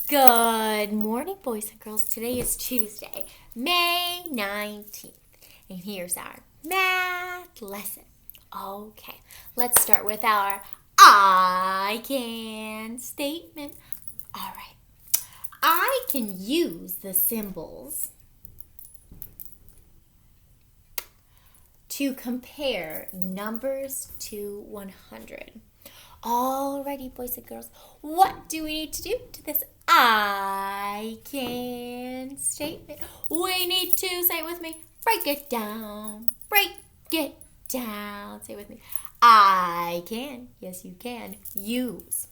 Good morning, boys and girls. Today is Tuesday, May 19th, and here's our math lesson. Okay, let's start with our I can statement. All right, I can use the symbols to compare numbers to 100. Alrighty, boys and girls, what do we need to do to this I can statement? We need to, say it with me, break it down, break it down. Say it with me. I can, yes you can, use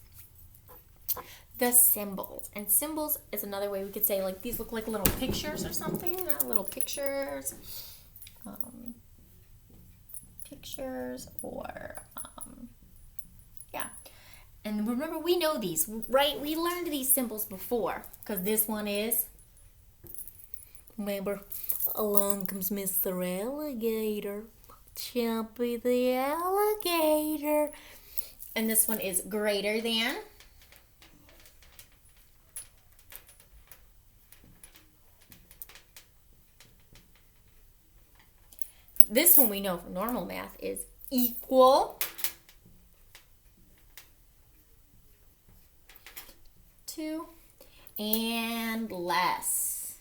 the symbols. And symbols is another way we could say, like, these look like little pictures or something, little pictures. Pictures or yeah. And remember, we know these, right? We learned these symbols before, because this one is, remember, along comes Mr. Alligator, Chompy the alligator. And this one is greater than. This one we know from normal math is equal to and less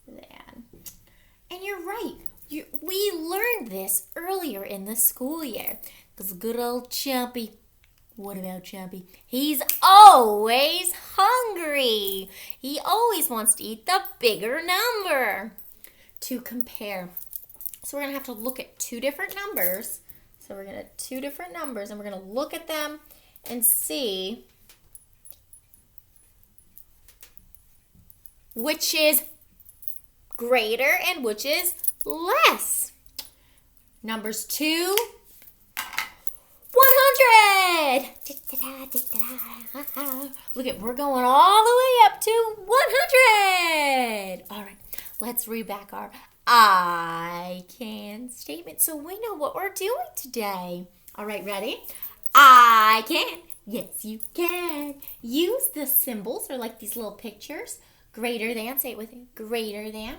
than. And you're right. We learned this earlier in the school year. Because good old Chompy, what about Chompy? He's always hungry. He always wants to eat the bigger number. To compare. So we're going to have to look at two different numbers. So we're going to have two different numbers, and we're going to look at them and see which is greater and which is less. Numbers 2, 100. Look at, we're going all the way up to 100. All right, let's read back our I can statement so we know what we're doing today. All right, ready? I can, yes you can, use the symbols, or like these little pictures. Greater than, say it with me, greater than,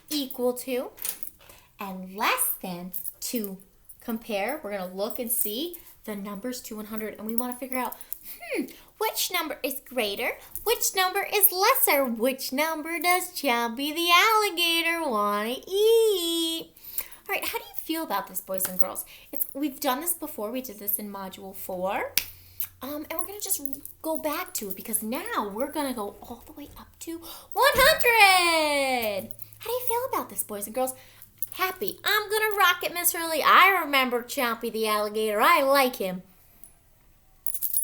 equal to, and less than to compare. We're going to look and see the numbers to 100, and we want to figure out, which number is greater? Which number is lesser? Which number does Chompy the alligator want to eat? All right, how do you feel about this, boys and girls? We've done this before. We did this in Module 4. And we're going to just go back to it because now we're going to go all the way up to 100. How do you feel about this, boys and girls? Happy. I'm going to rock it, Miss Hurley. I remember Chompy the alligator. I like him.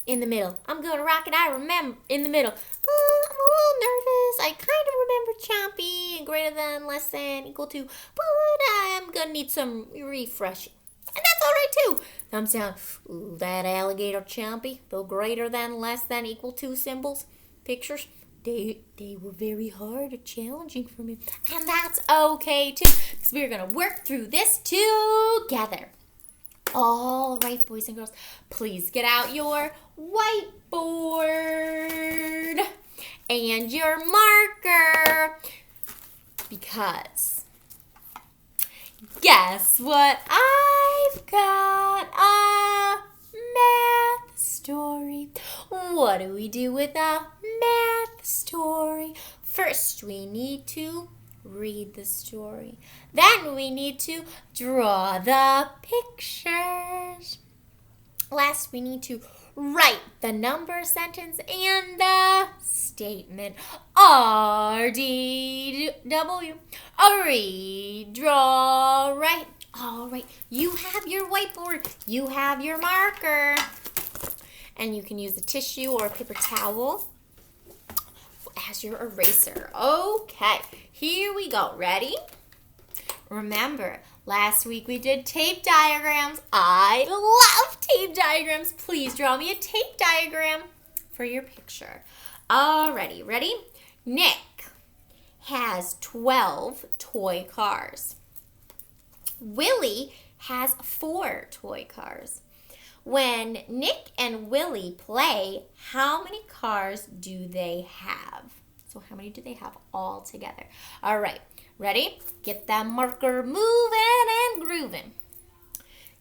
In the middle. I'm going to rock it. I remember in the middle. I'm a little nervous. I kind of remember Chompy and greater than, less than, equal to, but I'm going to need some refreshing. And that's all right, too. Thumbs down. Ooh, that alligator Chompy, the greater than, less than, equal to symbols, pictures, they were very hard and challenging for me. And that's okay, too, because we're going to work through this together. All right, boys and girls, please get out your whiteboard and your marker, because guess what? I've got a math story. What do we do with a math story? First, we need to read the story. Then we need to draw the pictures. Last, we need to write the number, sentence, and the statement. RDW. Read, draw, write. All right, you have your whiteboard. You have your marker. And you can use a tissue or a paper towel as your eraser. Okay, here we go. Ready? Remember, last week we did tape diagrams. I love tape diagrams. Please draw me a tape diagram for your picture. Alrighty, ready? Nick has 12 toy cars. Willie has 4 toy cars. When Nick and Willie play, how many cars do they have? So how many do they have all together? All right, ready? Get that marker moving and grooving.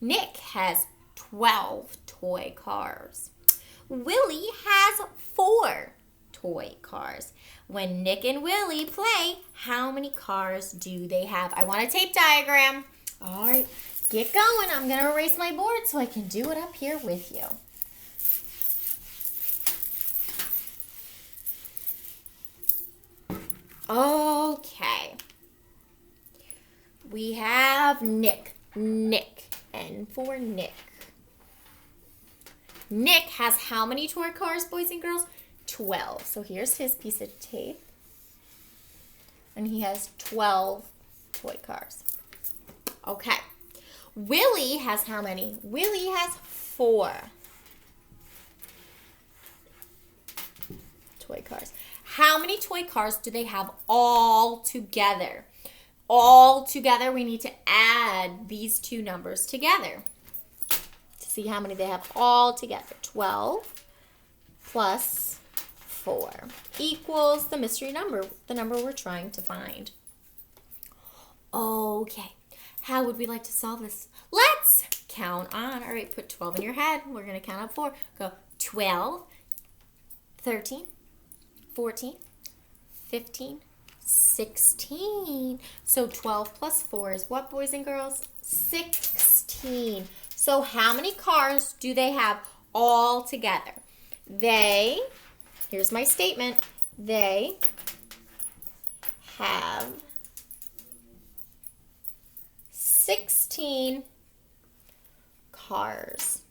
Nick has 12 toy cars. Willie has 4 toy cars. When Nick and Willie play, how many cars do they have? I want a tape diagram. All right, get going. I'm going to erase my board so I can do it up here with you. Okay. We have Nick. N for Nick. Nick has how many toy cars, boys and girls? 12. So here's his piece of tape. And he has 12 toy cars. Okay. Willie has how many? Willie has 4 toy cars. How many toy cars do they have all together? All together, we need to add these two numbers together to see how many they have all together. 12 plus 4 equals the mystery number, the number we're trying to find. Okay, how would we like to solve this? Let's count on. All right, put 12 in your head. We're going to count up 4. Go 12, 13, 14, 15, 16. So 12 plus 4 is what, boys and girls? 16. So how many cars do they have all together? Here's my statement. They have 16 cars.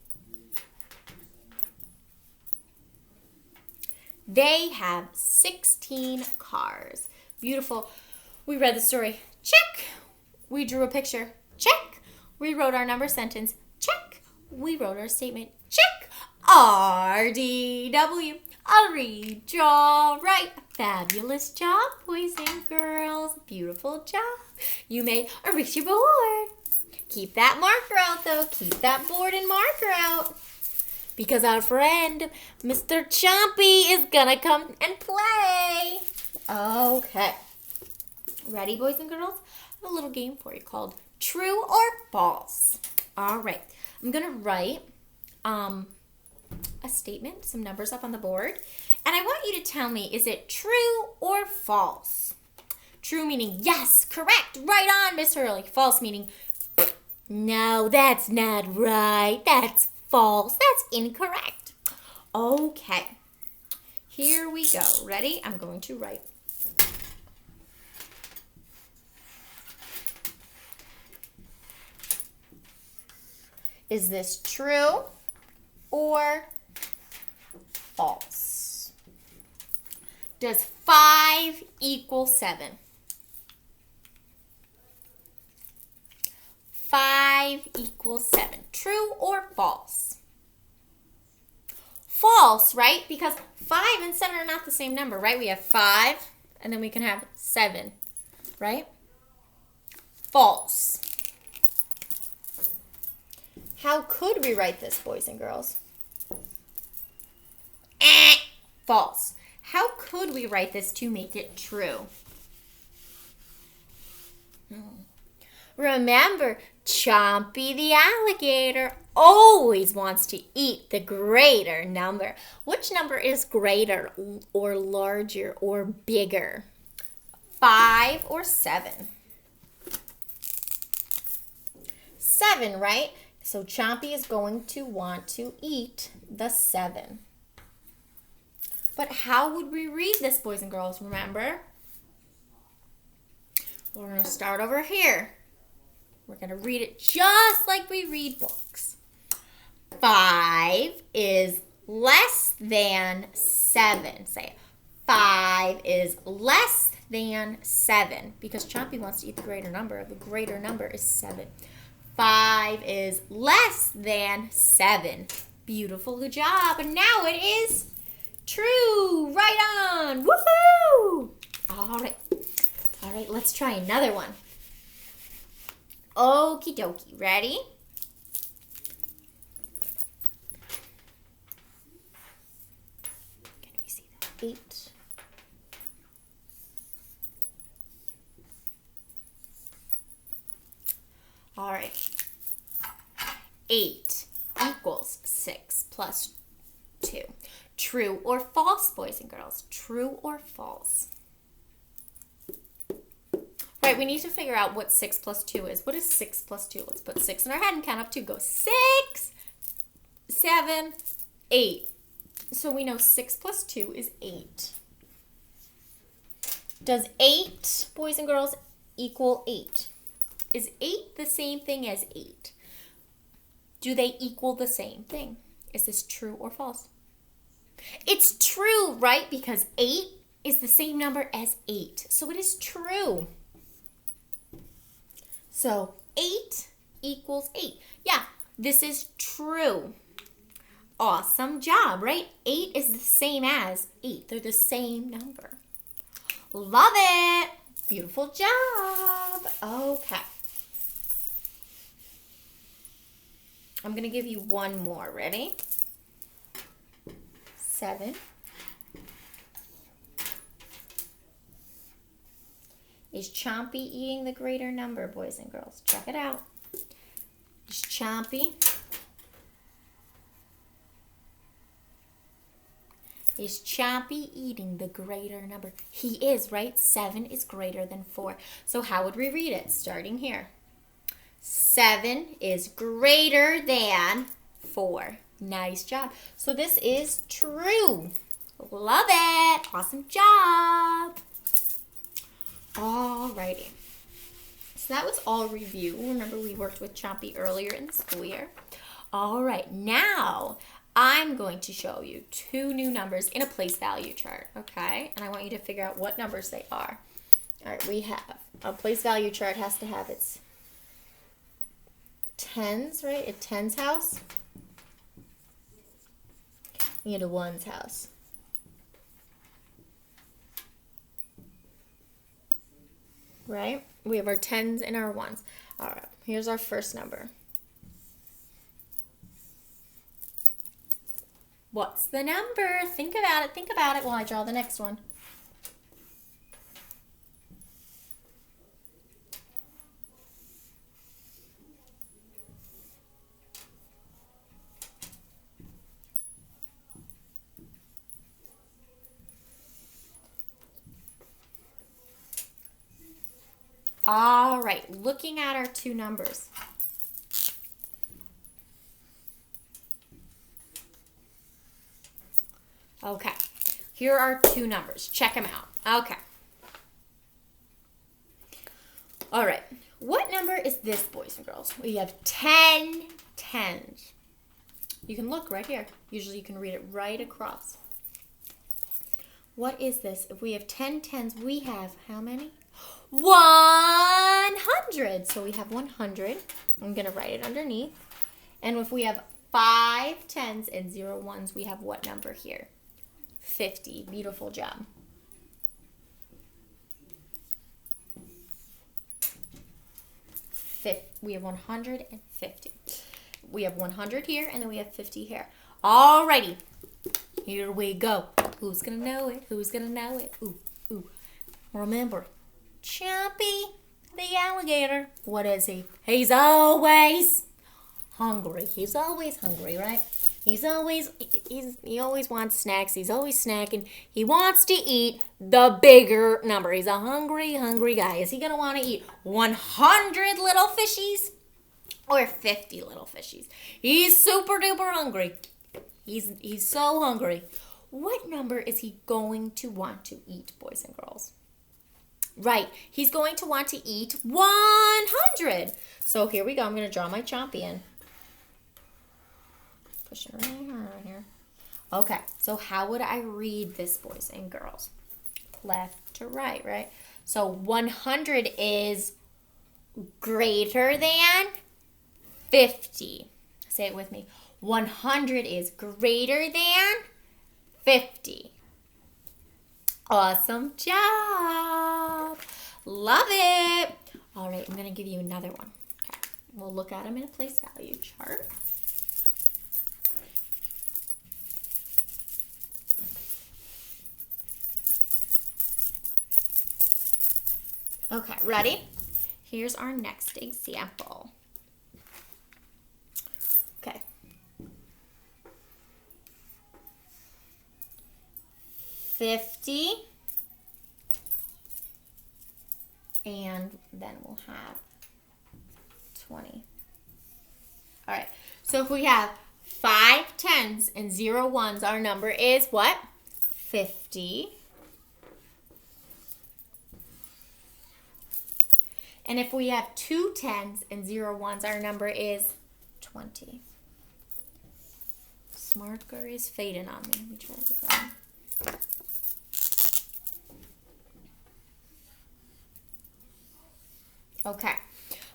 They have 16 cars. Beautiful. We read the story. Check. We drew a picture. Check. We wrote our number sentence. Check. We wrote our statement. Check. RDW. I'll read, draw, write. Fabulous job, boys and girls. Beautiful job. You may erase your board. Keep that marker out, though. Keep that board and marker out. Because our friend, Mr. Chompy, is gonna come and play. Okay. Ready, boys and girls? I have a little game for you called True or False. All right. I'm gonna write a statement, some numbers up on the board, and I want you to tell me, is it true or false? True meaning yes, correct, right on, Miss Hurley. False meaning no, that's not right. That's false. That's incorrect. Okay. Here we go. Ready? I'm going to write. Is this true or false? Does 5 equal 7? 5 equals 7. True or false? False, right? Because 5 and 7 are not the same number, right? We have 5, and then we can have 7, right? False. How could we write this, boys and girls? False. How could we write this to make it true? Remember, Chompy the alligator always wants to eat the greater number. Which number is greater or larger or bigger? 5 or 7? 7, right? So Chompy is going to want to eat the 7. But how would we read this, boys and girls? Remember? We're going to start over here. We're going to read it just like we read books. 5 is less than 7. Say it. 5 is less than 7. Because Chompy wants to eat the greater number. The greater number is 7. 5 is less than 7. Beautiful, good job. And now it is true. Right on. Woohoo! All right, let's try another one. Okie dokie. Ready? 8. All right. 8 equals 6 plus 2. True or false, boys and girls? True or false? Right, we need to figure out what 6 plus 2 is. What is 6 plus 2? Let's put 6 in our head and count up 2. Go 6, 7, 8. So we know 6 plus 2 is 8. Does 8, boys and girls, equal 8? Is 8 the same thing as 8? Do they equal the same thing? Is this true or false? It's true, right? Because 8 is the same number as 8. So it is true. So 8 equals 8. Yeah, this is true. Awesome job, right? 8 is the same as 8. They're the same number. Love it. Beautiful job. Okay. I'm going to give you one more. Ready? 7 is Chompy eating the greater number, boys and girls? Check it out. Is Chompy eating the greater number? He is, right? 7 is greater than 4. So how would we read it? Starting here. 7 is greater than 4. Nice job. So this is true. Love it. Awesome job. Alrighty. So that was all review. Remember, we worked with Chompy earlier in the school year. All right. Now, I'm going to show you 2 new numbers in a place value chart, okay? And I want you to figure out what numbers they are. All right, we have a place value chart has to have its tens, right? A tens house and a ones house. Right? We have our tens and our ones. All right, here's our first number. What's the number? Think about it while I draw the next one. All right, looking at our 2 numbers. Okay, here are 2 numbers. Check them out. Okay. All right, what number is this, boys and girls? We have 10 tens. You can look right here. Usually you can read it right across. What is this? If we have 10 tens, we have how many? 100. So we have 100. I'm going to write it underneath. And if we have 5 tens and 0 ones, we have what number here? 50. Beautiful job. We have 150. We have 100 here, and then we have 50 here. Alrighty. Here we go. Who's going to know it? Who's going to know it? Ooh, ooh. Remember, Chompy the alligator. What is he? He's always hungry. He's always hungry, right? He always wants snacks. He's always snacking. He wants to eat the bigger number. He's a hungry, hungry guy. Is he going to want to eat 100 little fishies or 50 little fishies? He's super duper hungry. He's so hungry. What number is he going to want to eat, boys and girls? Right, he's going to want to eat 100. So here we go. I'm going to draw my Chompy in. Push it right here. Okay, so how would I read this, boys and girls? Left to right, right? So 100 is greater than 50. Say it with me. 100 is greater than 50. Awesome job. Love it. All right, I'm going to give you another one. Okay, we'll look at them in a place value chart. Okay, ready? Here's our next example. Okay. 50. And then we'll have 20. All right. So if we have 5 tens and 0 ones, our number is what? 50. And if we have 2 tens and 0 ones, our number is 20. Marker is fading on me. Let me try this one. Okay.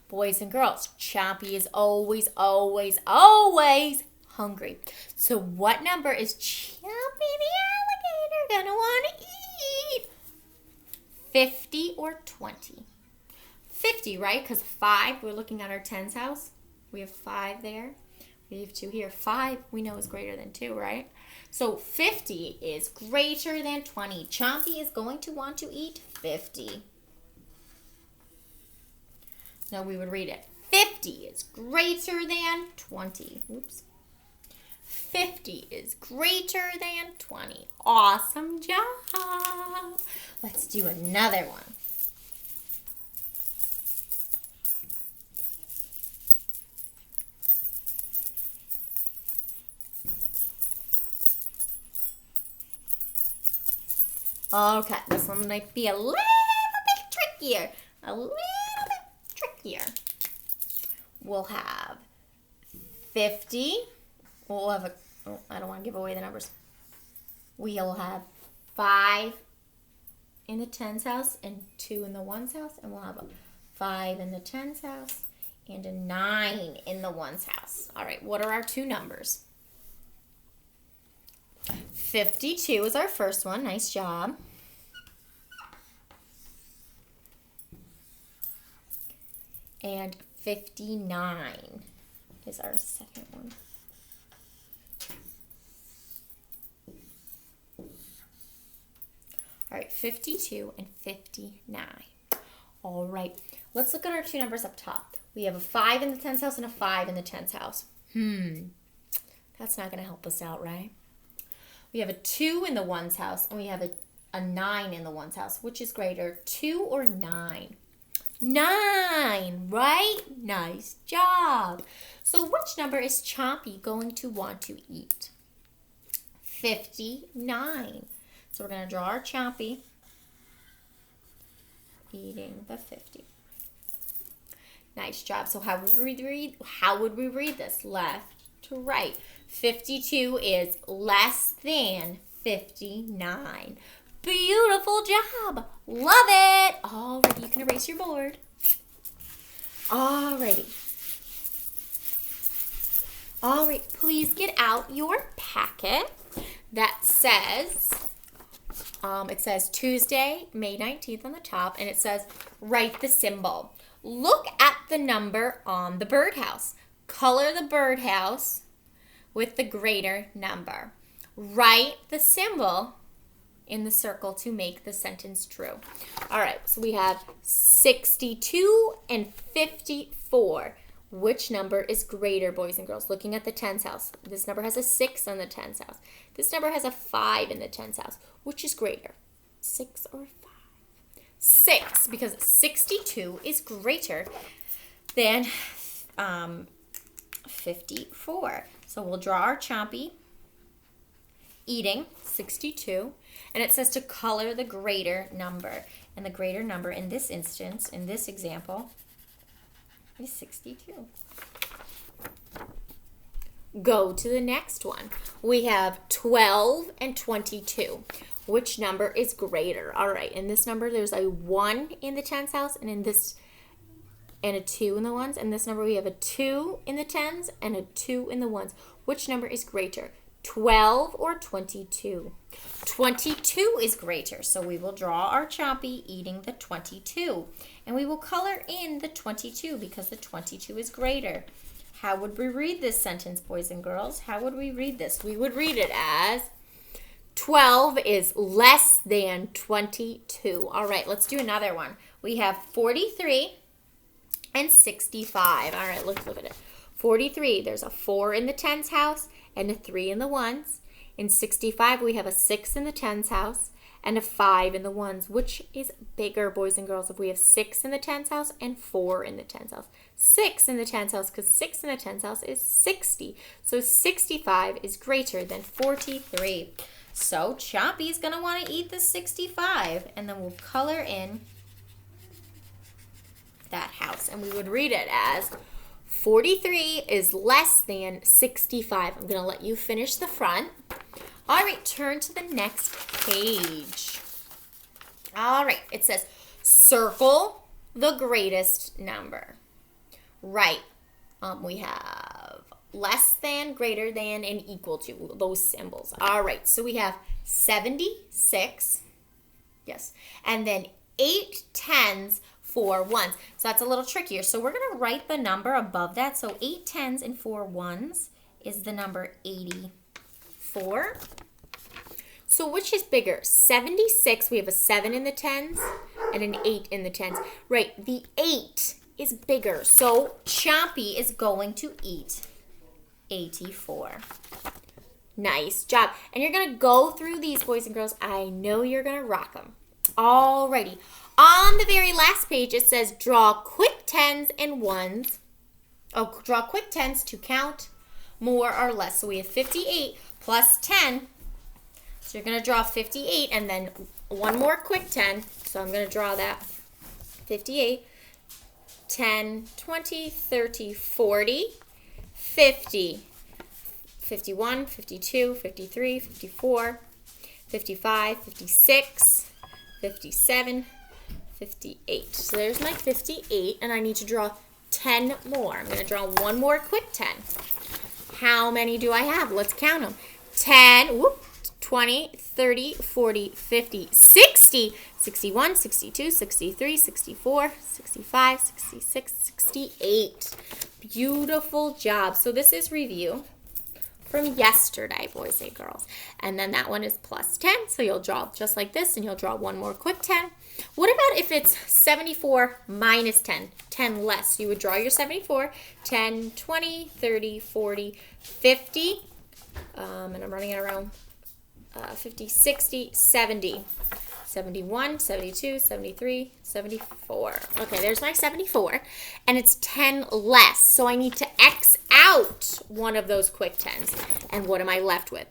Boys and girls, Chompy is always, always, always hungry. So what number is Chompy the alligator going to want to eat? 50 or 20? 50, right? Because 5, we're looking at our tens house. We have 5 there. We have 2 here. 5, we know, is greater than 2, right? So 50 is greater than 20. Chompy is going to want to eat 50. No, we would read it. 50 is greater than 20. Oops. 50 is greater than 20. Awesome job. Let's do another one. Okay, this one might be a little bit trickier. A little bit trickier. We'll have 50. We'll have I don't want to give away the numbers. We'll have 5 in the tens house and 2 in the ones house. And we'll have a 5 in the tens house and a 9 in the ones house. All right, what are our 2 numbers? 52 is our first one. Nice job. And 59 is our second one. All right, 52 and 59. All right, let's look at our 2 numbers up top. We have a 5 in the tens house and a 5 in the tens house. That's not going to help us out, right? We have a 2 in the ones house and we have a 9 in the ones house. Which is greater, 2 or 9? 9, right? Nice job. So which number is Chompy going to want to eat? 59. So we're going to draw our Chompy eating the 50. Nice job. So how would we read this? Left to right. 52 is less than 59. Beautiful job. Love it. Alrighty, you can erase your board. Alrighty. Alright, please get out your packet that says, it says Tuesday, May 19th on the top, and it says write the symbol. Look at the number on the birdhouse. Color the birdhouse with the greater number. Write the symbol in the circle to make the sentence true. All right, so we have 62 and 54. Which number is greater, boys and girls? Looking at the tens house. This number has a 6 on the tens house. This number has a 5 in the tens house. Which is greater, 6 or 5? 6, because 62 is greater than 54. So we'll draw our Chompy eating 62, and it says to color the greater number. And the greater number in this instance, in this example, is 62. Go to the next one. We have 12 and 22. Which number is greater? All right, in this number, there's a 1 in the tens house, and in this, and a 2 in the ones. In this number, we have a 2 in the tens and a 2 in the ones. Which number is greater, 12 or 22? 22 is greater, so we will draw our Chompy eating the 22. And we will color in the 22 because the 22 is greater. How would we read this sentence, boys and girls? How would we read this? We would read it as 12 is less than 22. All right, let's do another one. we have 43 and 65. All right, let's look at it. 43, there's a 4 in the tens house and a 3 in the ones. In 65, we have a 6 in the tens house and a 5 in the ones. Which is bigger, boys and girls, if we have 6 in the tens house and 4 in the tens house? 6 in the tens house, because 6 in the tens house is 60. So 65 is greater than 43. So Chompy's going to want to eat the 65. And then we'll color in that house. And we would read it as 43 is less than 65. I'm going to let you finish the front. All right, turn to the next page. All right, it says circle the greatest number. Right, we have less than, greater than, and equal to, those symbols. All right, so we have 76, yes, and then 8 tens, 4 ones. So that's a little trickier. So we're going to write the number above that. So 8 tens and 4 ones is the number 84. So which is bigger? 76, we have a 7 in the tens and an 8 in the tens. Right, the 8 is bigger. So Chompy is going to eat 84. Nice job. And you're going to go through these, boys and girls. I know you're going to rock them. Alrighty. On the very last page, it says draw quick tens and ones. Oh, draw quick tens to count more or less. So we have 58 plus 10. So you're going to draw 58 and then one more quick 10. So I'm going to draw that. 58, 10, 20, 30, 40, 50, 51, 52, 53, 54, 55, 56, 57, 58. So there's my 58, and I need to draw 10 more. I'm going to draw one more quick 10. How many do I have? Let's count them. 10, 20, 30, 40, 50, 60, 61, 62, 63, 64, 65, 66, 68. Beautiful job. So this is review from yesterday, boys and girls. And then that one is plus 10. So you'll draw just like this, and you'll draw one more quick 10. What about if it's 74 minus 10? 10 less. You would draw your 74. 10, 20, 30, 40, 50. And I'm running it around 50, 60, 70. 71, 72, 73, 74. Okay, there's my 74. And it's 10 less. So I need to X out one of those quick 10s. And what am I left with?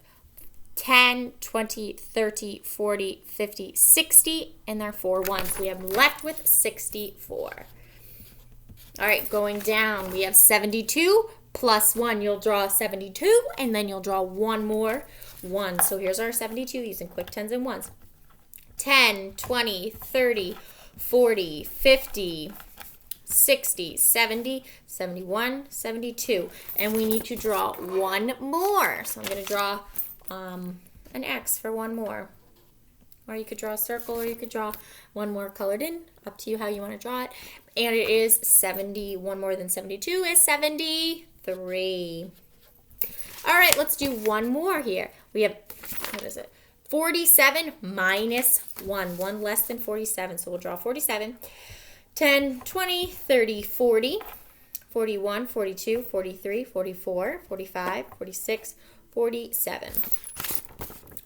10, 20, 30, 40, 50, 60. And there are 4 ones. We have left with 64. All right, going down, we have 72 plus 1. You'll draw 72, and then you'll draw one more 1. So here's our 72 using quick 10s and 1s. 10, 20, 30, 40, 50, 60, 70, 71, 72. And we need to draw one more. So I'm going to draw an X for one more. Or you could draw a circle, or you could draw one more colored in. Up to you how you want to draw it. And it is 70. One more than 72 is 73. All right, let's do one more here. We have, what is it? 47 minus 1. 1 less than 47. So we'll draw 47. 10, 20, 30, 40, 41, 42, 43, 44, 45, 46, 47.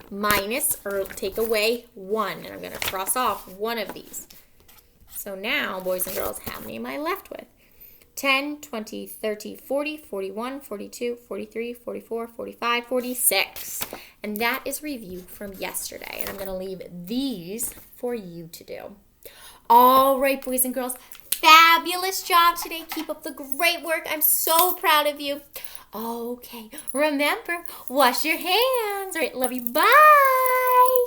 Minus, or take away 1. And I'm going to cross off one of these. So now, boys and girls, how many am I left with? 10, 20, 30, 40, 41, 42, 43, 44, 45, 46. And that is review from yesterday. And I'm going to leave these for you to do. All right, boys and girls, fabulous job today. Keep up the great work. I'm so proud of you. Okay, remember, wash your hands. All right, love you. Bye.